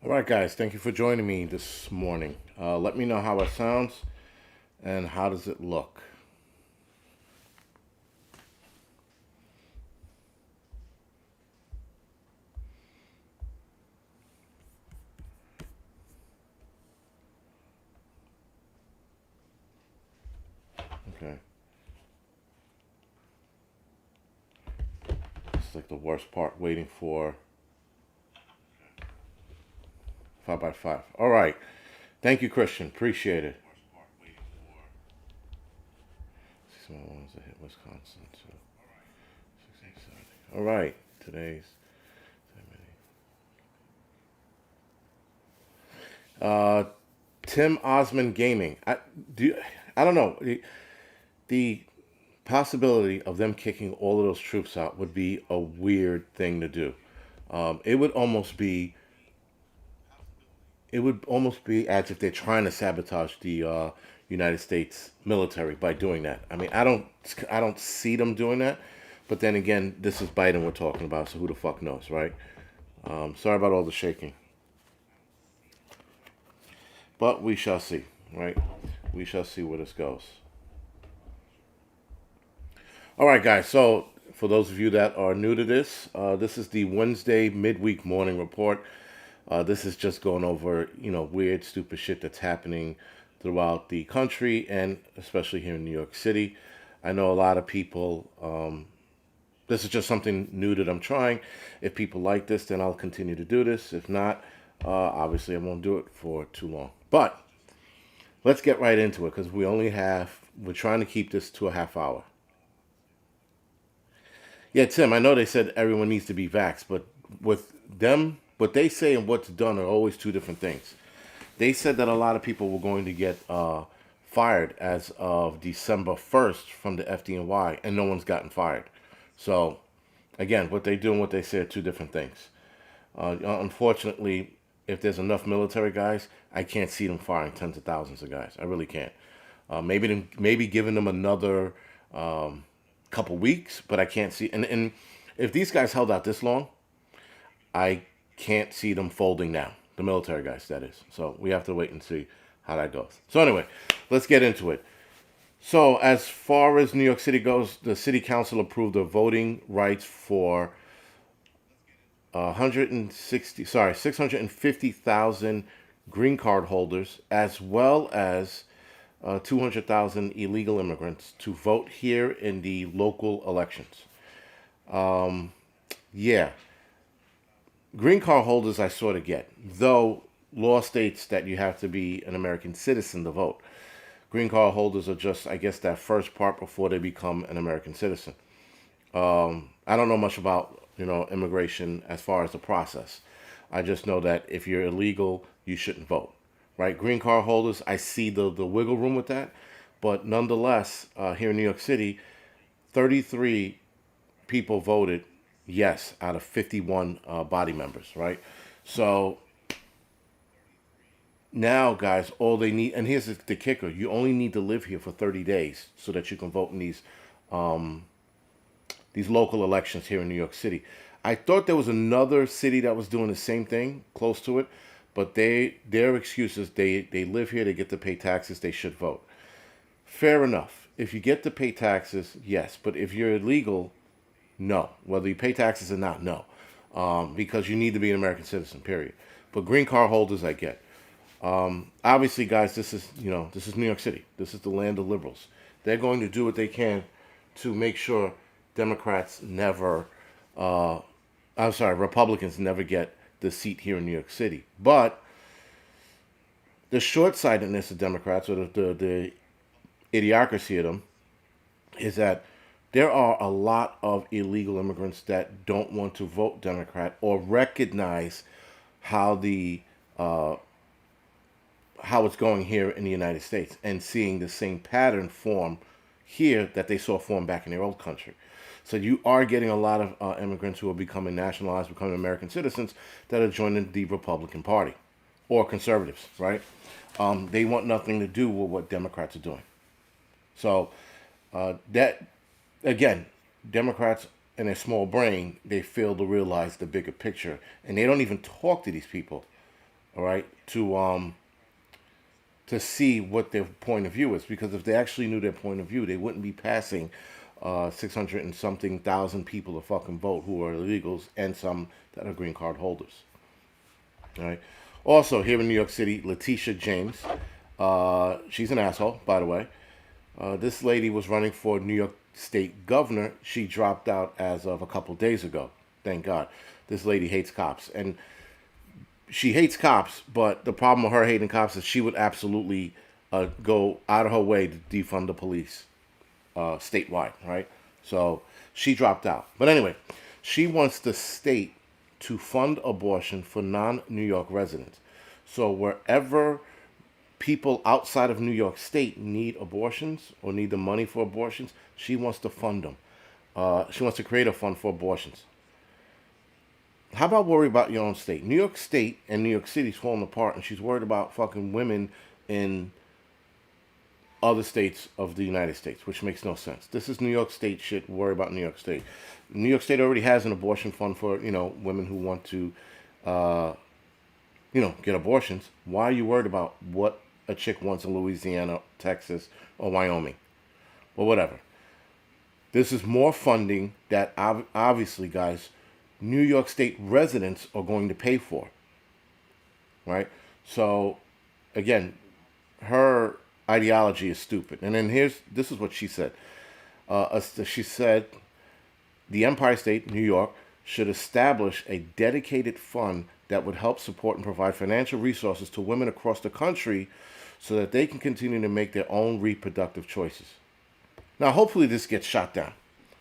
All right, guys, thank you for joining me this morning. Let me know how it sounds and how does it look. Okay, it's like the worst part, waiting for 5x5. All right, thank you, Christian. Appreciate it. Small ones that hit Wisconsin too. 1670. All right, today's uh, Tim Osmond Gaming. I don't know. The possibility of them kicking all of those troops out would be a weird thing to do. It would almost be as if they're trying to sabotage the United States military by doing that. I mean, I don't see them doing that. But then again, this is Biden we're talking about, so who the fuck knows, right? Sorry about all the shaking, but we shall see, right? We shall see where this goes. All right, guys. So for those of you that are new to this, this is the Wednesday Midweek Morning Report. This is just going over, weird, stupid shit that's happening throughout the country and especially here in New York City. I know a lot of people. This is just something new that I'm trying. If people like this, then I'll continue to do this. If not, obviously I won't do it for too long. But let's get right into it because we're trying to keep this to a half hour. Yeah, Tim, I know they said everyone needs to be vaxxed, but with them, what they say and what's done are always two different things. They said that a lot of people were going to get fired as of December 1st from the FDNY, and no one's gotten fired. So, again, what they do and what they say are two different things. Unfortunately, if there's enough military guys, I can't see them firing tens of thousands of guys. I really can't. Maybe giving them another couple weeks, but I can't see. And if these guys held out this long, I can't see them folding now. The military guys, that is. So we have to wait and see how that goes. So anyway, let's get into it. So as far as New York City goes, the city council approved the voting rights for 650,000 green card holders, as well as 200,000 illegal immigrants to vote here in the local elections. Yeah, green card holders I sort of get, though law states that you have to be an American citizen to vote. Green card holders are just, I guess, that first part before they become an American citizen. I don't know much about immigration as far as the process. I just know that if you're illegal, you shouldn't vote. Right? Green card holders, I see the wiggle room with that, but nonetheless, here in New York City, 33 people voted yes out of 51 body members. Right? So now, guys, all they need, and here's the kicker: you only need to live here for 30 days so that you can vote in these local elections here in New York City. I thought there was another city that was doing the same thing close to it, but their excuse is they live here, they get to pay taxes, they should vote. Fair enough. If you get to pay taxes, yes, but if you're illegal, no. Whether you pay taxes or not, no, because you need to be an American citizen. Period. But green card holders, I get. Obviously, guys, this is New York City. This is the land of liberals. They're going to do what they can to make sure Democrats never, I'm sorry, Republicans never get the seat here in New York City. But the short-sightedness of Democrats, or the idiocracy of them, is that there are a lot of illegal immigrants that don't want to vote Democrat or recognize how the how it's going here in the United States and seeing the same pattern form here that they saw form back in their old country. So you are getting a lot of immigrants who are becoming nationalized, becoming American citizens that are joining the Republican Party or conservatives, right? They want nothing to do with what Democrats are doing. So that, again, Democrats in their small brain, they fail to realize the bigger picture. And they don't even talk to these people all right, to see what their point of view is. Because if they actually knew their point of view, they wouldn't be passing 600 and something thousand people to fucking vote who are illegals and some that are green card holders. All right. Also, here in New York City, Leticia James. She's an asshole, by the way. This lady was running for New York State governor. She dropped out as of a couple days ago. Thank God. This lady hates cops. And she hates cops, but the problem with her hating cops is she would absolutely go out of her way to defund the police statewide, right? So she dropped out. But anyway, she wants the state to fund abortion for non-New York residents. So wherever people outside of New York State need abortions or need the money for abortions, she wants to fund them. She wants to create a fund for abortions. How about worry about your own state? New York State and New York City's falling apart, and she's worried about fucking women in other states of the United States, which makes no sense. This is New York State shit. Worry about New York State. New York State already has an abortion fund for women who want to get abortions. Why are you worried about what a chick wants in Louisiana, Texas, or Wyoming? Well, whatever. This is more funding that obviously, guys, New York State residents are going to pay for. Right? So, again, her ideology is stupid. And then this is what she said. She said the Empire State, New York, should establish a dedicated fund that would help support and provide financial resources to women across the country so that they can continue to make their own reproductive choices. Now, hopefully this gets shot down.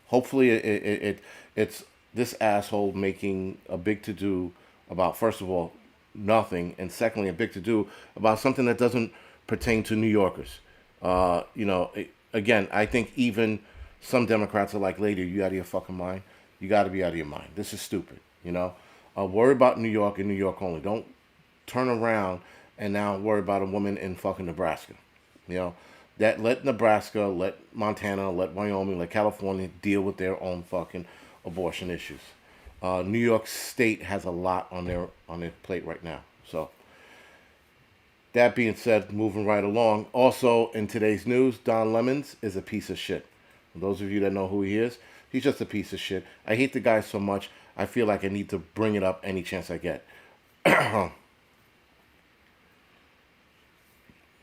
Hopefully it's this asshole making a big to-do about, first of all, nothing, and secondly, a big to-do about something that doesn't pertain to New Yorkers. Again, I think even some Democrats are like, lady, are you out of your fucking mind? You got to be out of your mind. This is stupid, Worry about New York and New York only. Don't turn around and now worry about a woman in fucking Nebraska. Let Nebraska, let Montana, let Wyoming, let California deal with their own fucking abortion issues. New York State has a lot on their plate right now. So, that being said, moving right along. Also, in today's news, Don Lemons is a piece of shit. For those of you that know who he is, he's just a piece of shit. I hate the guy so much, I feel like I need to bring it up any chance I get.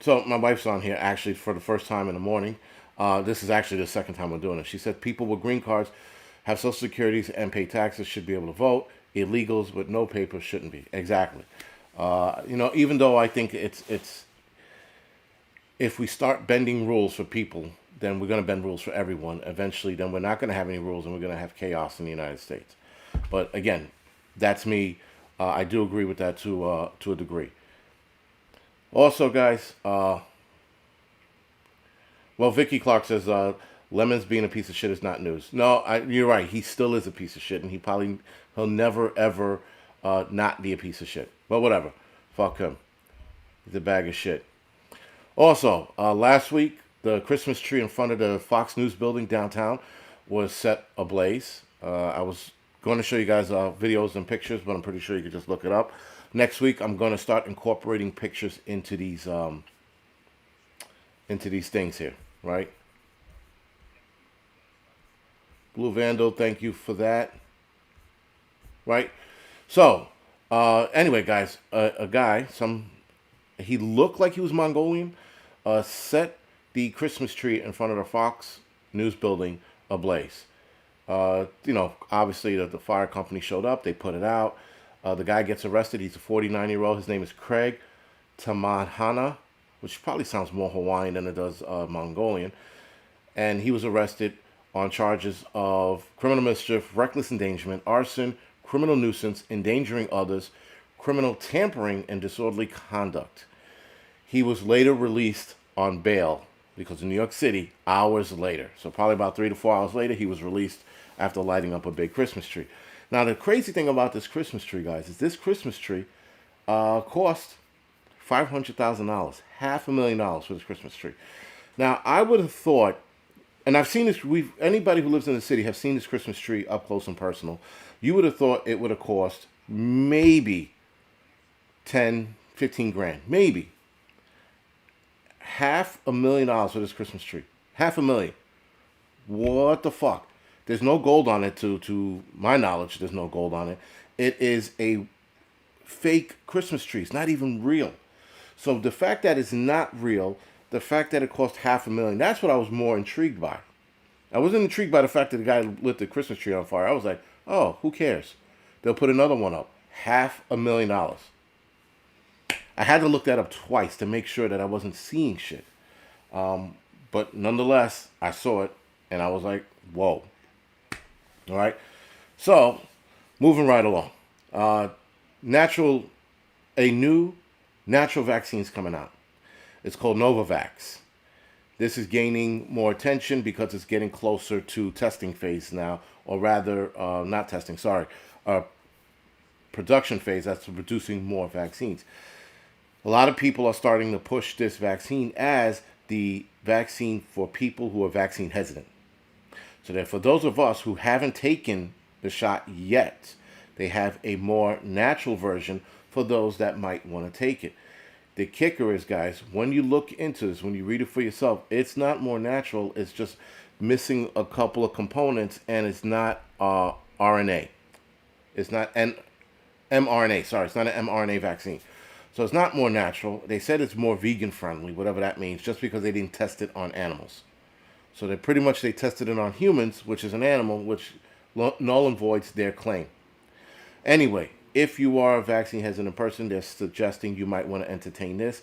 So, my wife's on here, actually, for the first time in the morning. This is actually the second time we're doing it. She said people with green cards have Social Securities and pay taxes should be able to vote. Illegals with no papers shouldn't be. Exactly. Even though I think it's if we start bending rules for people, then we're going to bend rules for everyone. Eventually, then we're not going to have any rules, and we're going to have chaos in the United States. But again, that's me. I do agree with that to a degree. Also, guys, Vicky Clark says Lemons being a piece of shit is not news. No, you're right. He still is a piece of shit, and he'll never ever not be a piece of shit. But whatever, fuck him. He's a bag of shit. Also, last week the Christmas tree in front of the Fox News building downtown was set ablaze. I was going to show you guys videos and pictures, but I'm pretty sure you can just look it up. Next week, I'm going to start incorporating pictures into these things here, right? Blue Vandal, thank you for that. Right? So, anyway, guys, a guy, he looked like he was Mongolian, set the Christmas tree in front of the Fox News building ablaze. Obviously the fire company showed up, they put it out. The guy gets arrested. He's a 49-year-old. His name is Craig Tamahana, which probably sounds more Hawaiian than it does Mongolian. And he was arrested on charges of criminal mischief, reckless endangerment, arson, criminal nuisance, endangering others, criminal tampering, and disorderly conduct. He was later released on bail because in New York City, hours later, so probably about 3 to 4 hours later, he was released after lighting up a big Christmas tree. Now, the crazy thing about this Christmas tree, guys, is this Christmas tree cost $500,000, $500,000 for this Christmas tree. Now, I would have thought, and I've seen this, anybody who lives in the city have seen this Christmas tree up close and personal. You would have thought it would have cost maybe $10,000, 15 grand, maybe. $500,000 for this Christmas tree. 500,000. What the fuck? There's no gold on it. To my knowledge, there's no gold on it. It is a fake Christmas tree. It's not even real. So the fact that it's not real, the fact that it cost $500,000, that's what I was more intrigued by. I wasn't intrigued by the fact that the guy lit the Christmas tree on fire. I was like, oh, who cares? They'll put another one up. $500,000. I had to look that up twice to make sure that I wasn't seeing shit. But nonetheless, I saw it, and I was like, whoa. All right? So, moving right along. A new natural vaccine's coming out. It's called Novavax. This is gaining more attention because it's getting closer to testing phase now, or rather, not testing, sorry, production phase. That's producing more vaccines. A lot of people are starting to push this vaccine as the vaccine for people who are vaccine hesitant. So that for those of us who haven't taken the shot yet, they have a more natural version for those that might want to take it. The kicker is, guys, when you look into this, when you read it for yourself, it's not more natural. It's just missing a couple of components, and it's not RNA. It's not mRNA. Sorry, it's not an mRNA vaccine. So it's not more natural. They said it's more vegan friendly, whatever that means, just because they didn't test it on animals. So they tested it on humans, which is an animal, which null and voids their claim. Anyway, if you are a vaccine hesitant person, they're suggesting you might want to entertain this.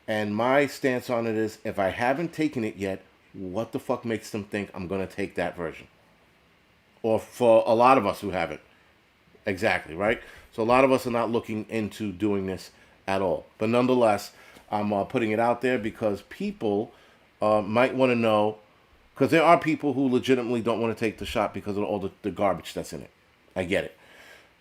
And my stance on it is, if I haven't taken it yet, what the fuck makes them think I'm going to take that version? Or for a lot of us who have it. Exactly, right? So a lot of us are not looking into doing this at all. But nonetheless, I'm putting it out there because people might want to know, because there are people who legitimately don't want to take the shot because of all the garbage that's in it. I get it.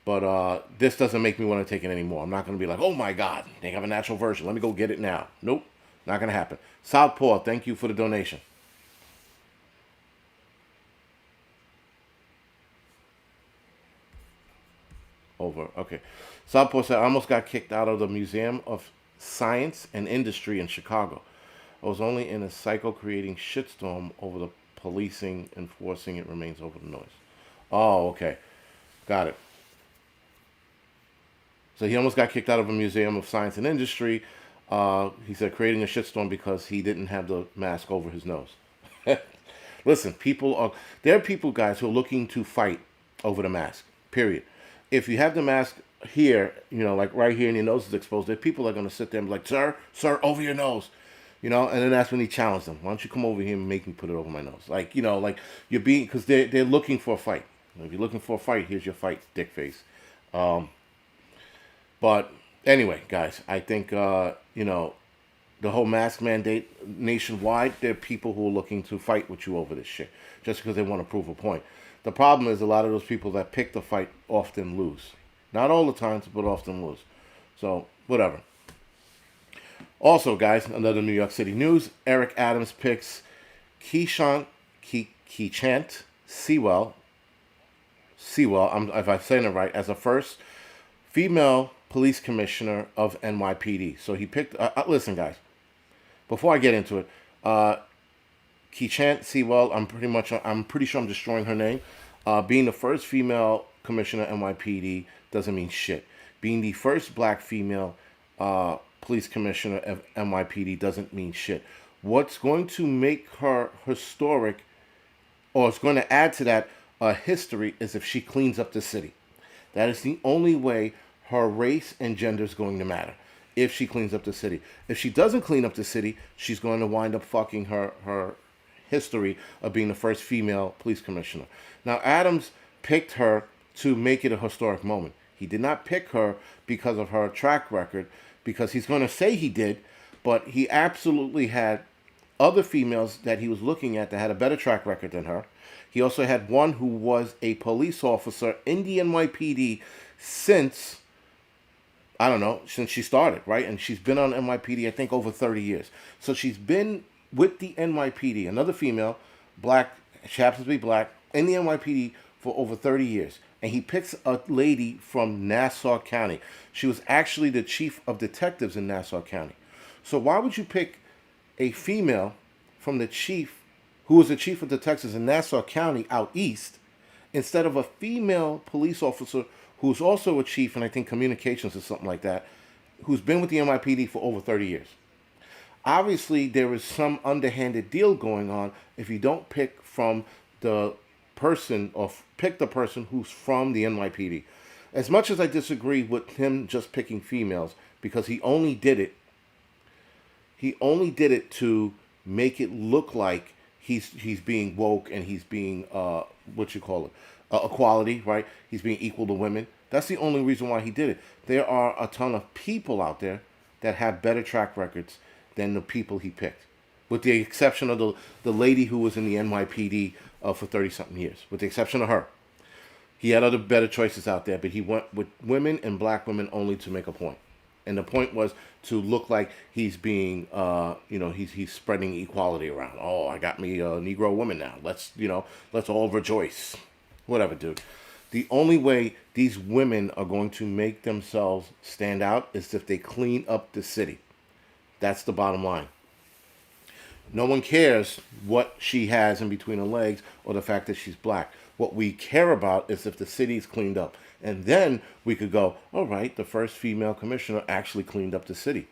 But this doesn't make me want to take it anymore. I'm not going to be like, oh my God, they have a natural version. Let me go get it now. Nope, not going to happen. Southpaw, thank you for the donation. Over, okay. Southpaw said, I almost got kicked out of the Museum of Science and Industry in Chicago. I was only in a psycho-creating shitstorm over the policing, enforcing it remains over the noise. Oh, okay. Got it. So he almost got kicked out of a Museum of Science and Industry. He said creating a shitstorm because he didn't have the mask over his nose. Listen, there are people, guys, who are looking to fight over the mask, period. If you have the mask here, like right here and your nose is exposed, there are people that are going to sit there and be like, sir, over your nose. And then that's when he challenged them. Why don't you come over here and make me put it over my nose? Like, you're being, because they're looking for a fight. If you're looking for a fight, here's your fight, dick face. But anyway, guys, I think, the whole mask mandate nationwide, there are people who are looking to fight with you over this shit just because they want to prove a point. The problem is a lot of those people that pick the fight often lose. Not all the times, but often lose. So, whatever. Also, guys, another New York City news. Eric Adams picks Keechant Sewell, if I'm saying it right, as the first female police commissioner of NYPD. So he picked, listen, guys, before I get into it, Keechant Sewell, I'm pretty sure I'm destroying her name. Being the first female commissioner of NYPD doesn't mean shit. Being the first black female police commissioner of NYPD doesn't mean shit. What's going to make her historic, or it's going to add to that history, is if she cleans up the city. That is the only way her race and gender is going to matter. If she cleans up the city. If she doesn't clean up the city, she's going to wind up fucking her history of being the first female police commissioner. Now, Adams picked her to make it a historic moment. He did not pick her because of her track record, because he's going to say he did, but he absolutely had other females that he was looking at that had a better track record than her. He also had one who was a police officer in the NYPD since she started, right? And she's been on NYPD, I think, over 30 years. So she's been with the NYPD, another female, black, she happens to be black, in the NYPD for over 30 years. and he picks a lady from Nassau County. She was actually the chief of detectives in Nassau County. So why would you pick a female from the chief, who was the chief of detectives in Nassau County out east, instead of a female police officer who's also a chief in, I think, communications or something like that, who's been with the NYPD for over 30 years? Obviously, there is some underhanded deal going on if you don't pick from the person, or pick the person who's from the NYPD. As much as I disagree with him just picking females, because he only did it to make it look like he's being woke, and he's being what you call it, equality, right? He's being equal to women. That's the only reason why he did it. There are a ton of people out there that have better track records than the people he picked, with the exception of the lady who was in the NYPD for 30-something years. With the exception of her, he had other better choices out there, but he went with women and black women only to make a point. And the point was to look like he's being, he's spreading equality around. Oh, I got me a Negro woman now. Let's all rejoice. Whatever, dude. The only way these women are going to make themselves stand out is if they clean up the city. That's the bottom line. No one cares what she has in between her legs or the fact that she's black. What we care about is if the city's cleaned up. And then we could go, all right, the first female commissioner actually cleaned up the city.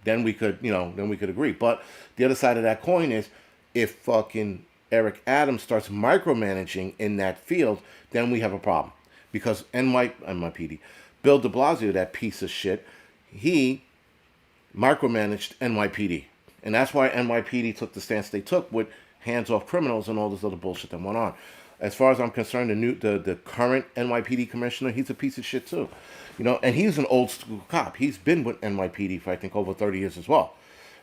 Then we could agree. But the other side of that coin is, if fucking Eric Adams starts micromanaging in that field, then we have a problem. Because NYPD, Bill de Blasio, that piece of shit, he micromanaged NYPD. And that's why NYPD took the stance they took with hands-off criminals and all this other bullshit that went on. As far as I'm concerned, the current NYPD commissioner, he's a piece of shit too. And he's an old school cop. He's been with NYPD for, I think, over 30 years as well.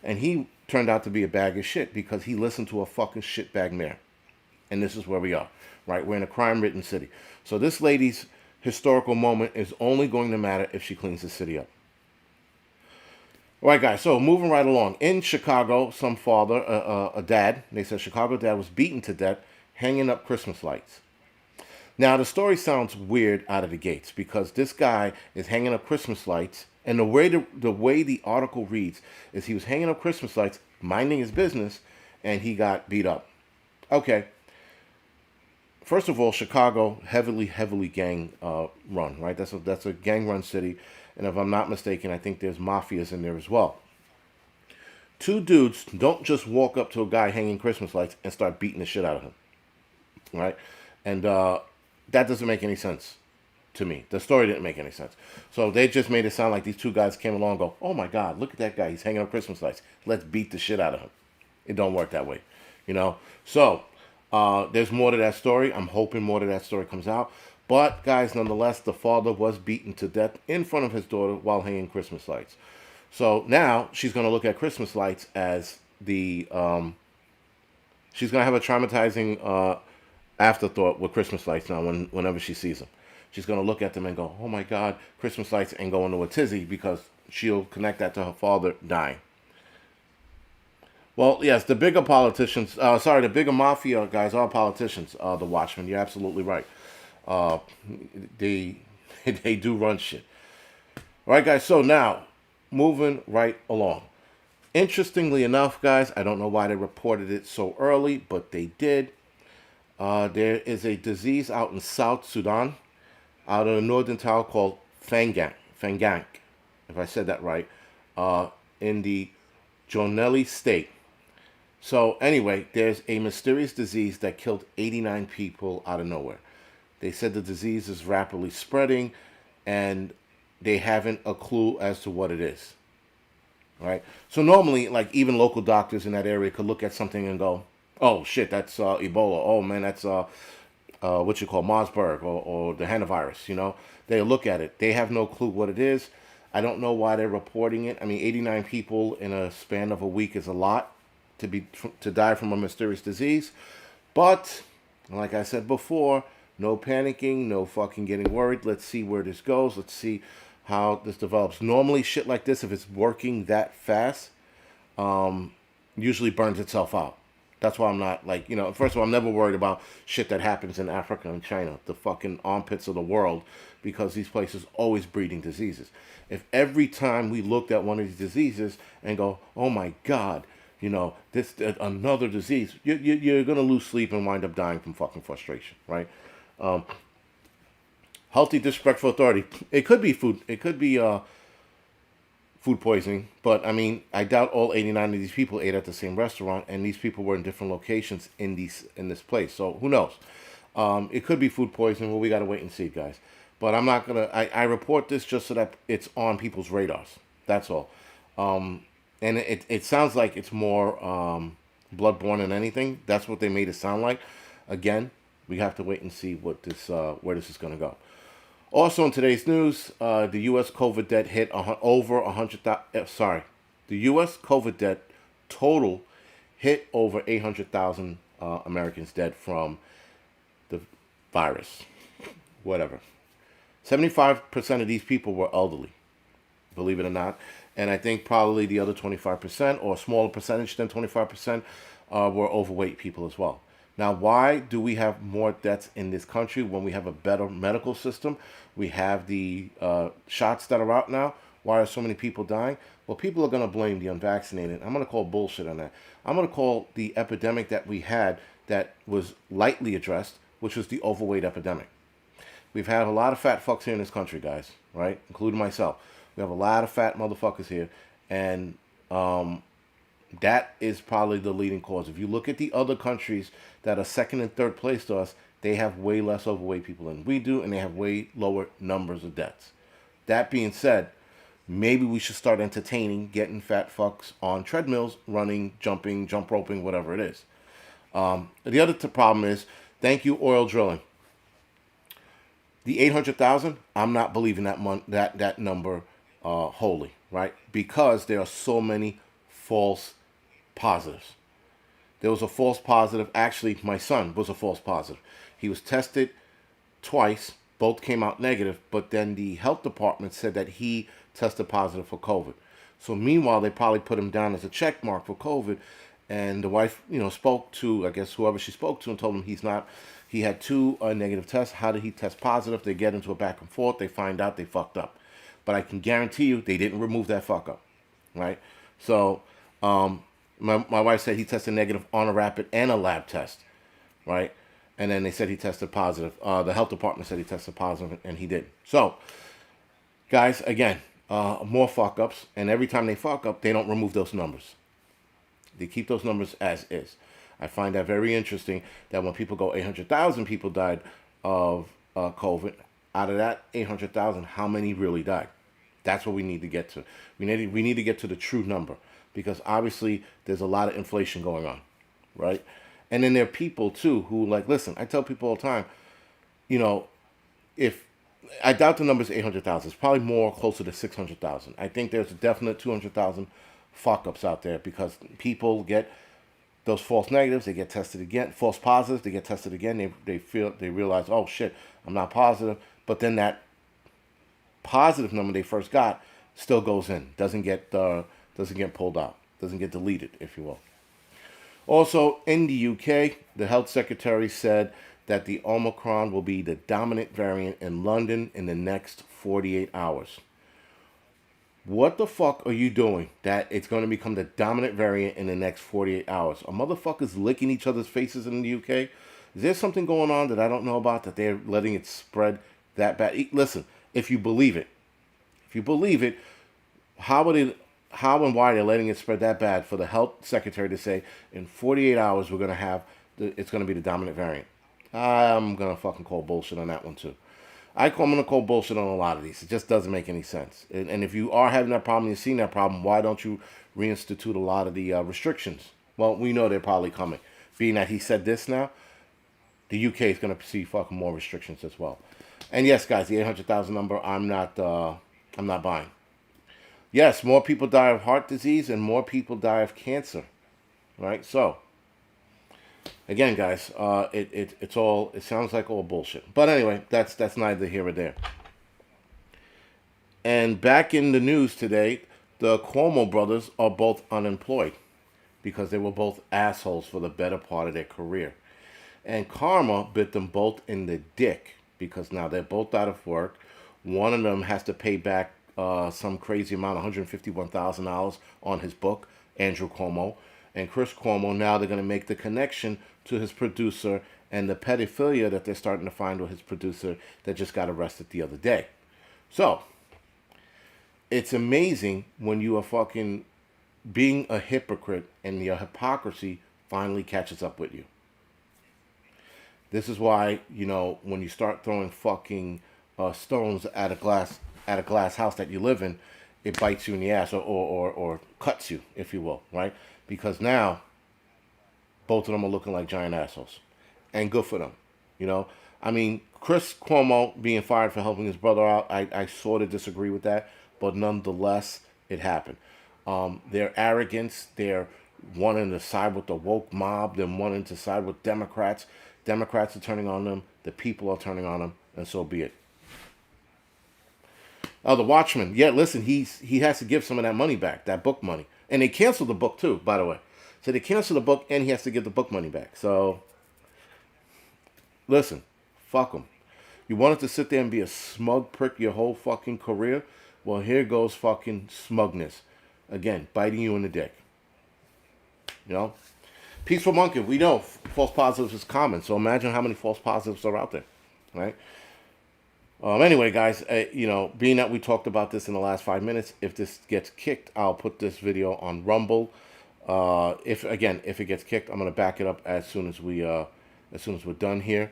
And he turned out to be a bag of shit because he listened to a fucking shitbag mayor. And this is where we are, right? We're in a crime-ridden city. So this lady's historical moment is only going to matter if she cleans the city up. All right, guys, so moving right along. In Chicago, some father, a dad, they said Chicago dad was beaten to death hanging up Christmas lights. Now, the story sounds weird out of the gates because this guy is hanging up Christmas lights, and the way the article reads is he was hanging up Christmas lights, minding his business, and he got beat up. Okay. First of all, Chicago, heavily gang run, right? That's a gang run city, and if I'm not mistaken, I think there's mafias in there as well. Two dudes don't just walk up to a guy hanging Christmas lights and start beating the shit out of him, right? And that doesn't make any sense to me. The story didn't make any sense. So they just made it sound like these two guys came along and go, oh my God, look at that guy. He's hanging up Christmas lights. Let's beat the shit out of him. It don't work that way, So there's more to that story. I'm hoping more to that story comes out. But, guys, nonetheless, the father was beaten to death in front of his daughter while hanging Christmas lights. So now she's going to look at Christmas lights as she's going to have a traumatizing afterthought with Christmas lights now whenever she sees them. She's going to look at them and go, oh my God, Christmas lights, and go into a tizzy because she'll connect that to her father dying. Well, yes, the bigger the bigger mafia guys are politicians, the Watchmen. You're absolutely right. They do run shit. All right, guys, so now, moving right along. Interestingly enough, guys, I don't know why they reported it so early, but they did. There is a disease out in South Sudan, out of the northern town called Fangank, if I said that right, in the Jonelli state. So anyway, there's a mysterious disease that killed 89 people out of nowhere. They said the disease is rapidly spreading, and they haven't a clue as to what it is. Right? So normally, like, even local doctors in that area could look at something and go, oh shit, that's Ebola. Oh man, that's what you call Marsburg or the hantavirus. They look at it. They have no clue what it is. I don't know why they're reporting it. I mean, 89 people in a span of a week is a lot to die from a mysterious disease. But like I said before, no panicking, no fucking getting worried. Let's see where this goes. Let's see how this develops. Normally, shit like this, if it's working that fast, usually burns itself out. That's why I'm not like, first of all, I'm never worried about shit that happens in Africa and China, the fucking armpits of the world, because these places always breeding diseases. If every time we looked at one of these diseases and go, oh my God, this another disease, you're gonna lose sleep and wind up dying from fucking frustration, right? Um, Healthy disrespectful authority. It could be food. It could be food poisoning. But I mean, I doubt all 89 of these people ate at the same restaurant, and these people were in different locations in this place. So who knows? It could be food poisoning. Well, we got to wait and see, guys. But I'm not gonna. I report this just so that it's on people's radars. That's all. And it sounds like it's more bloodborne than anything. That's what they made it sound like. Again, we have to wait and see what this where this is going to go. Also, in today's news, the U.S. COVID death hit over 100,000. Sorry, the U.S. COVID death total hit over 800,000 Americans dead from the virus. Whatever. 75% of these people were elderly, believe it or not. And I think probably the other 25%, or a smaller percentage than 25%, were overweight people as well. Now, why do we have more deaths in this country when we have a better medical system? We have the shots that are out now. Why are so many people dying? Well, people are going to blame the unvaccinated. I'm going to call bullshit on that. I'm going to call the epidemic that we had that was lightly addressed, which was the overweight epidemic. We've had a lot of fat fucks here in this country, guys, right? Including myself. We have a lot of fat motherfuckers here. And that is probably the leading cause. If you look at the other countries that are second and third place to us, they have way less overweight people than we do, and they have way lower numbers of deaths. That being said, maybe we should start entertaining getting fat fucks on treadmills, running, jumping, jump roping, whatever it is. The other problem is, thank you, oil drilling. The 800,000, I'm not believing that number wholly, right? Because there are so many false positives. There was a false positive. Actually, my son was a false positive. He was tested twice. Both came out negative, but then the health department said that he tested positive for COVID. So meanwhile, they probably put him down as a check mark for COVID. And the wife, spoke to, I guess, whoever she spoke to and told him he's not. He had two negative tests. How did he test positive? They get into a back and forth. They find out they fucked up. But I can guarantee you they didn't remove that fuck up, right? So my wife said he tested negative on a rapid and a lab test, right? And then they said he tested positive. The health department said he tested positive, and he didn't. So, guys, again, more fuck ups. And every time they fuck up, they don't remove those numbers. They keep those numbers as is. I find that very interesting that when people go 800,000 people died of COVID, out of that 800,000, how many really died? That's what we need to get to. We need to get to the true number, because obviously there's a lot of inflation going on, right? And then there are people too who listen, I tell people all the time, if I doubt the number is 800,000, it's probably more closer to 600,000. I think there's a definite 200,000 fuck ups out there, because people get those false negatives, they get tested again, false positives, they get tested again, they realize, oh shit, I'm not positive, but then that positive number they first got still goes in, doesn't get pulled out, doesn't get deleted, if you will. Also, in the UK, the health secretary said that the Omicron will be the dominant variant in London in the next 48 hours. What the fuck are you doing that it's going to become the dominant variant in the next 48 hours? Are motherfuckers licking each other's faces in the UK? Is there something going on that I don't know about, that they're letting it spread that bad? Listen, if you believe it, how and why they're letting it spread that bad for the health secretary to say in 48 hours we're going to have, it's going to be the dominant variant? I'm going to fucking call bullshit on that one too. I'm going to call bullshit on a lot of these. It just doesn't make any sense. And if you are having that problem, you're seeing that problem, why don't you reinstitute a lot of the restrictions? Well, we know they're probably coming. Being that he said this now, the UK is going to see fucking more restrictions as well. And yes, guys, the 800,000 number, I'm not buying. Yes, more people die of heart disease and more people die of cancer, right? So, again, guys, it sounds like all bullshit. But anyway, that's neither here or there. And back in the news today, the Cuomo brothers are both unemployed. because they were both assholes for the better part of their career. And karma bit them both in the dick because now they're both out of work. One of them has to pay back some crazy amount, $151,000 on his book, Andrew Cuomo. And Chris Cuomo, now they're going to make the connection to his producer and the pedophilia that they're starting to find with his producer that just got arrested the other day. So, it's amazing when you are fucking being a hypocrite and your hypocrisy finally catches up with you. This is why, when you start throwing fucking stones at a glass house that you live in, it bites you in the ass or cuts you, if you will, right? Because now both of them are looking like giant assholes, and good for them. I mean, Chris Cuomo being fired for helping his brother out, I sort of disagree with that, but nonetheless, it happened. Their arrogance, their wanting to side with the woke mob, them wanting to side with Democrats. Democrats are turning on them. The people are turning on them, and so be it. Oh, the Watchman. Yeah, listen, he has to give some of that money back, that book money. And they canceled the book, too, by the way. So they canceled the book, and he has to give the book money back. So, listen, fuck him. You wanted to sit there and be a smug prick your whole fucking career? Well, here goes fucking smugness. Again, biting you in the dick. Peaceful Monkey, we know false positives is common, so imagine how many false positives are out there, right? Anyway, guys, being that we talked about this in the last 5 minutes, if this gets kicked, I'll put this video on Rumble. If it gets kicked, I'm gonna back it up as soon as we're done here.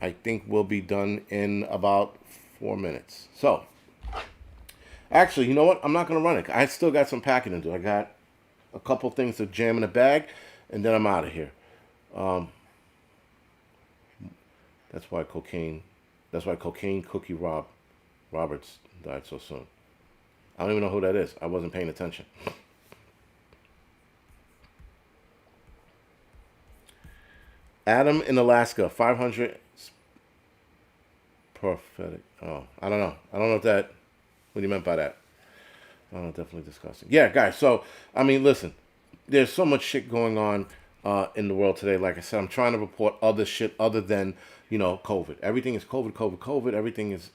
I think we'll be done in about 4 minutes. So, actually, you know what? I'm not gonna run it. I still got some packing to do. I got a couple things to jam in a bag, and then I'm out of here. That's why Cocaine Cookie Roberts died so soon. I don't even know who that is. I wasn't paying attention. Adam in Alaska, 500 prophetic. Oh, I don't know. I don't know what you meant by that. I don't know, definitely disgusting. Yeah, guys, so, I mean, listen, there's so much shit going on in the world today. Like I said, I'm trying to report other shit other than, COVID. Everything is COVID. Everything is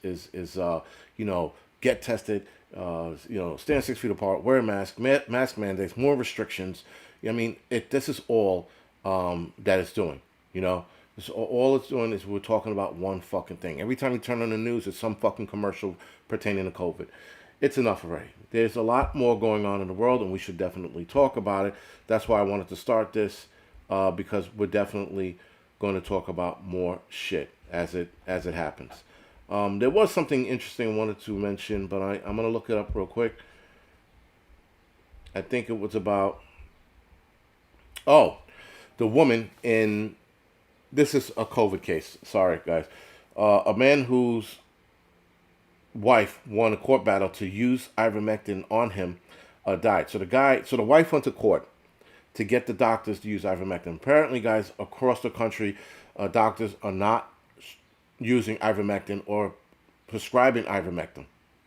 get tested, stand 6 feet apart, wear a mask, mask mandates, more restrictions. I mean, this is all that it's doing, all it's doing is we're talking about one fucking thing. Every time you turn on the news, it's some fucking commercial pertaining to COVID. It's enough already. There's a lot more going on in the world, and we should definitely talk about it. That's why I wanted to start this, because we're definitely going to talk about more shit as it happens. There was something interesting I wanted to mention, but I'm going to look it up real quick. I think it was about, the woman in, this is a COVID case. Sorry, guys. A man whose wife won a court battle to use ivermectin on him died. So the wife went to court to get the doctors to use ivermectin. Apparently, guys, across the country, doctors are not using ivermectin or prescribing ivermectin,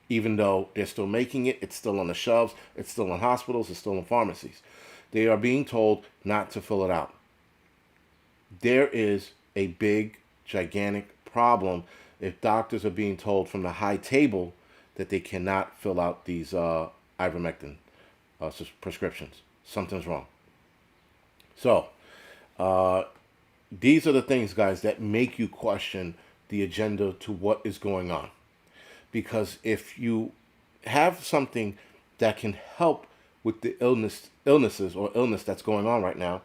even though they're still making it. It's still on the shelves. It's still in hospitals. It's still in pharmacies. They are being told not to fill it out. There is a big, gigantic problem if doctors are being told from the high table that they cannot fill out these ivermectin prescriptions. Something's wrong. So, these are the things, guys, that make you question the agenda to what is going on. Because if you have something that can help with the illness that's going on right now,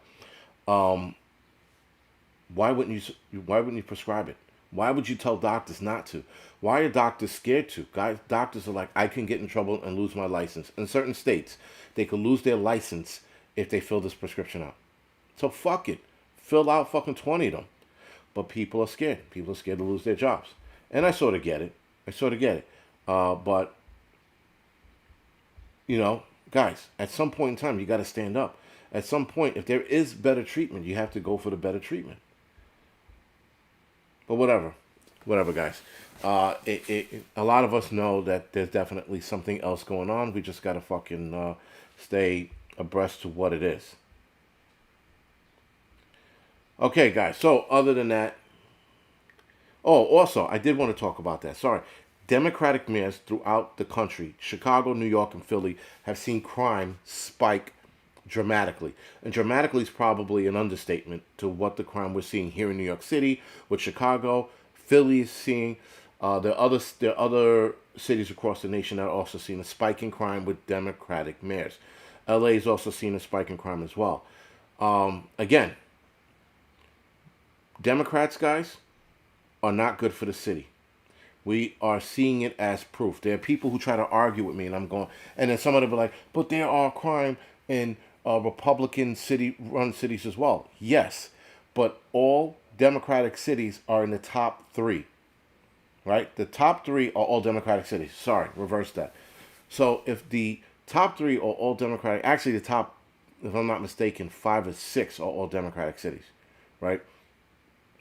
why wouldn't you prescribe it? Why would you tell doctors not to? Why are doctors scared to? Guys, doctors are like, I can get in trouble and lose my license. In certain states, they could lose their license if they fill this prescription out. So fuck it. Fill out fucking 20 of them. But people are scared. People are scared to lose their jobs. And I sort of get it. But, guys, at some point in time, you got to stand up. At some point, if there is better treatment, you have to go for the better treatment. But whatever, guys. A lot of us know that there's definitely something else going on. We just got to fucking stay abreast to what it is. Okay, guys. So other than that, oh, also, I did want to talk about that. Sorry. Democratic mayors throughout the country, Chicago, New York, and Philly, have seen crime spike dramatically. And dramatically is probably an understatement to what the crime we're seeing here in New York City, with Chicago, Philly is seeing. There are other cities across the nation that are also seeing a spike in crime with Democratic mayors. LA is also seeing a spike in crime as well. Again, Democrats, guys, are not good for the city. We are seeing it as proof. There are people who try to argue with me, and I'm going, and then some of them are like, but there are crime in Republican run cities as well. Yes, but all Democratic cities are in the top three, right? The top three are all Democratic cities. Sorry, reverse that. So if the top three are all Democratic, actually the top, if I'm not mistaken, 5 or 6 are all Democratic cities, right?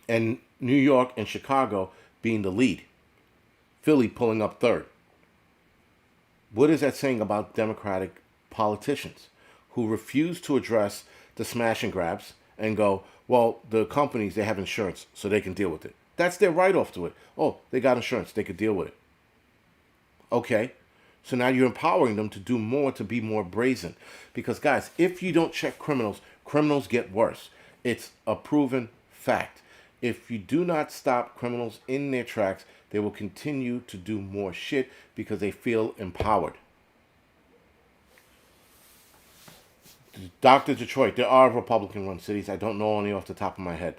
And New York and Chicago being the lead. Philly pulling up third. What is that saying about Democratic politicians who refuse to address the smash and grabs and go, well, the companies, they have insurance, so they can deal with it. That's their write-off to it. Oh, they got insurance, they could deal with it. Okay, so now you're empowering them to do more, to be more brazen. Because, guys, if you don't check criminals, criminals get worse. It's a proven fact. If you do not stop criminals in their tracks, they will continue to do more shit because they feel empowered. Dr. Detroit, there are Republican-run cities. I don't know any off the top of my head.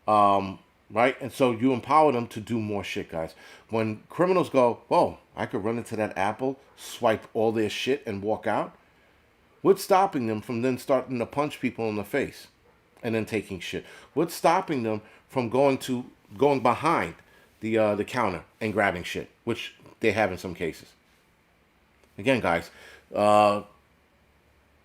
Right? And so you empower them to do more shit, guys. When criminals go, whoa, I could run into that Apple, swipe all their shit, and walk out, what's stopping them from then starting to punch people in the face and then taking shit? What's stopping them from going behind the counter and grabbing shit, which they have in some cases? Again, guys,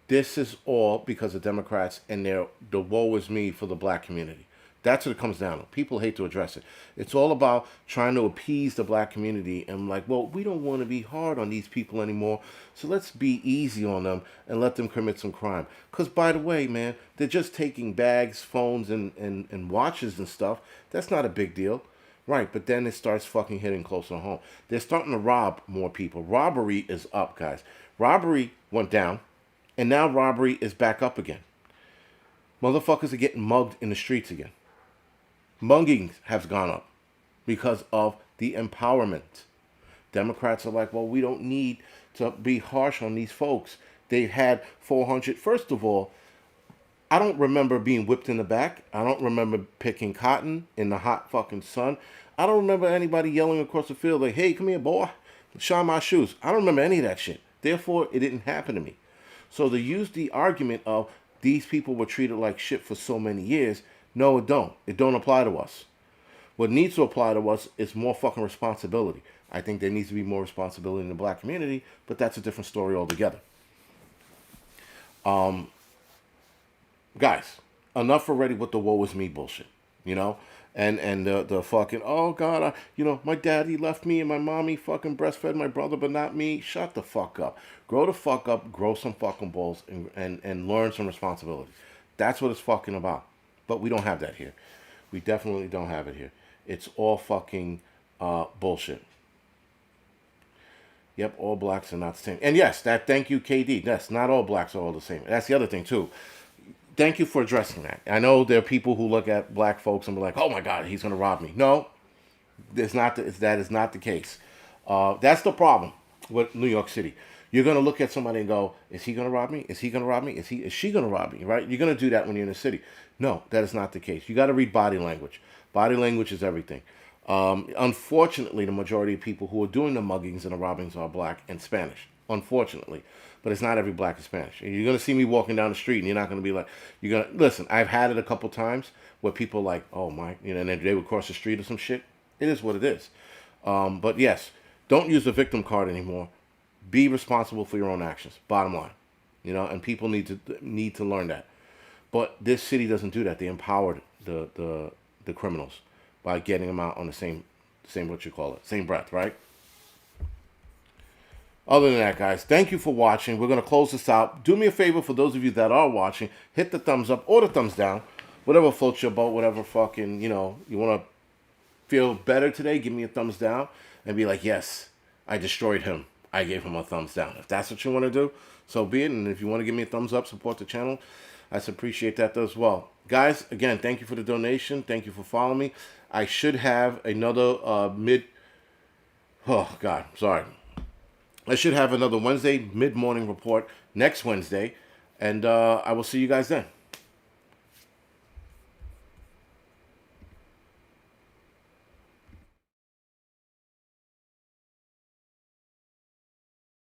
this is all because of Democrats and the woe is me for the black community. That's what it comes down to. People hate to address it. It's all about trying to appease the black community and like, well, we don't want to be hard on these people anymore, so let's be easy on them and let them commit some crime. Because, by the way, man, they're just taking bags, phones, and watches and stuff. That's not a big deal. Right, but then it starts fucking hitting closer to home. They're starting to rob more people. Robbery is up, guys. Robbery went down, and now robbery is back up again. Motherfuckers are getting mugged in the streets again. Muggings have gone up because of the empowerment. Democrats are like, well, we don't need to be harsh on these folks. They've had 400. First of all, I don't remember being whipped in the back. I don't remember picking cotton in the hot fucking sun. I don't remember anybody yelling across the field like, hey, come here, boy, shine my shoes. I don't remember any of that shit. Therefore, it didn't happen to me. So they use the argument of these people were treated like shit for so many years. No, it don't. It don't apply to us. What needs to apply to us is more fucking responsibility. I think there needs to be more responsibility in the black community, but that's a different story altogether. Guys, enough already with the woe is me bullshit, you know? And the fucking, oh God, my daddy left me and my mommy fucking breastfed my brother, but not me. Shut the fuck up. Grow the fuck up, grow some fucking balls, and learn some responsibility. That's what it's fucking about. But we don't have that here. We definitely don't have it here. It's all fucking bullshit. Yep, all blacks are not the same. And yes, thank you, KD. Yes, not all blacks are all the same. That's the other thing, too. Thank you for addressing that. I know there are people who look at black folks and be like, oh my God, he's going to rob me. No, that is not the case. That's the problem with New York City. You're going to look at somebody and go, is he going to rob me? Is he going to rob me? Is she going to rob me? Right? You're going to do that when you're in the city. No, that is not the case. You got to read body language. Body language is everything. Unfortunately, the majority of people who are doing the muggings and the robbings are black and Spanish. Unfortunately. But it's not every black and Spanish. You're going to see me walking down the street and you're not going to be like, you're going to, listen, I've had it a couple times where people are like, oh my, and then they would cross the street or some shit. It is what it is. But yes, don't use the victim card anymore. Be responsible for your own actions. Bottom line. And people need to learn that. But this city doesn't do that. They empowered the criminals by getting them out on the same same breath, right? Other than that, guys, thank you for watching. We're going to close this out. Do me a favor, for those of you that are watching, hit the thumbs up or the thumbs down. whatever floats your boat, whatever fucking, you know, you want to feel better today, give me a thumbs down and be like, yes, I destroyed him. I gave him a thumbs down. If that's what you want to do, so be it. And if you want to give me a thumbs up, support the channel, I appreciate that as well. Guys, again, thank you for the donation. Thank you for following me. I should have another oh, God, sorry. I should have another Wednesday mid-morning report next Wednesday. And I will see you guys then.